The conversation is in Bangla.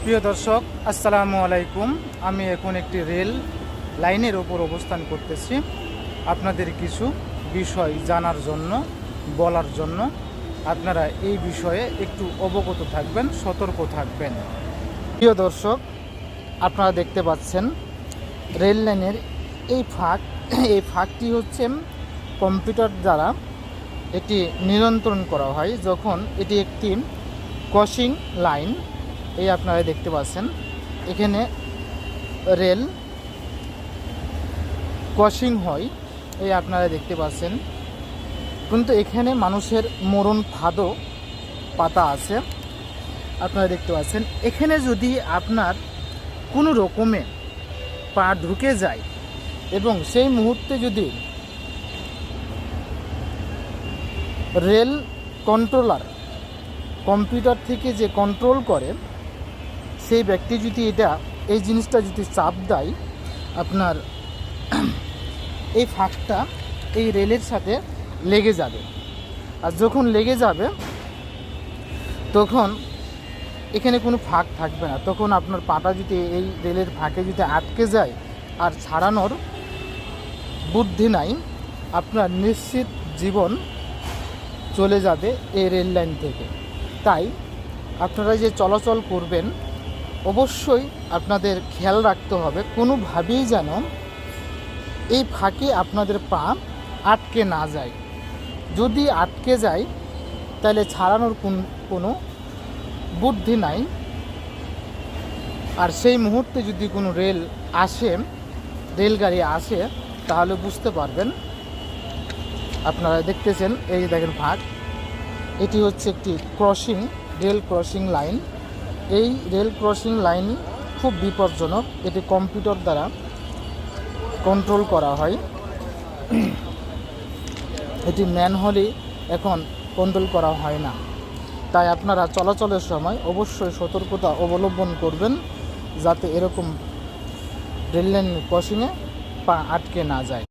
প্রিয় দর্শক, আসসালামু আলাইকুম। আমি এখন একটি রেল লাইনের ওপর অবস্থান করতেছি। আপনাদের কিছু বিষয় জানার জন্য, বলার জন্য। আপনারা এই বিষয়ে একটু অবগত থাকবেন, সতর্ক থাকবেন। প্রিয় দর্শক, আপনারা দেখতে পাচ্ছেন রেল লাইনের এই ফাঁকটি হচ্ছে কম্পিউটার দ্বারা এটি নিয়ন্ত্রণ করা হয়। যখন এটি একটি ক্রসিং লাইন, এই আপনারা দেখতে পাচ্ছেন এখানে রেল ক্রসিং হয়, এই আপনারা দেখতে পাচ্ছেন। কিন্তু এখানে মানুষের মরণ ফাঁদও পাতা আছে, আপনারা দেখতে পাচ্ছেন। এখানে যদি আপনার কোনো রকমে পা ঢুকে যায় এবং সেই মুহূর্তে যদি রেল কন্ট্রোলার কম্পিউটার থেকে যে কন্ট্রোল করে, সেই ব্যক্তি যদি এই জিনিসটা যদি চাপ দেয়, আপনার এই ফাঁকটা এই রেলের সাথে লেগে যাবে। আর যখন লেগে যাবে তখন এখানে কোনো ফাঁক থাকবে না। তখন আপনার পাটা যদি এই রেলের ফাঁকে যদি আটকে যায় আর ছাড়ানোর বুদ্ধি নাই, আপনার নিশ্চিত জীবন চলে যাবে এই রেল লাইন থেকে। তাই আপনারা যে চলাচল করবেন, অবশ্যই আপনাদের খেয়াল রাখতে হবে কোনোভাবেই যেন এই ফাঁকে আপনাদের পা আটকে না যায়। যদি আটকে যায় তাহলে ছাড়ানোর কোনো বুদ্ধি নাই। আর সেই মুহূর্তে যদি কোনো রেলগাড়ি আসে তাহলে বুঝতে পারবেন। আপনারা দেখতেছেন, এই দেখেন ফাঁক, এটি হচ্ছে একটি রেল ক্রসিং লাইন। এই রেল ক্রসিং লাইন খুব বিপজ্জনক। এটি কম্পিউটার দ্বারা কন্ট্রোল করা হয়। এটি ম্যানুয়ালি এখন কন্ট্রোল করা হয় না। তাই আপনারা চলাচলের সময় অবশ্যই সতর্কতা অবলম্বন করবেন, যাতে এরকম রেল লাইন ক্রসিংয়ে পা আটকে না যায়।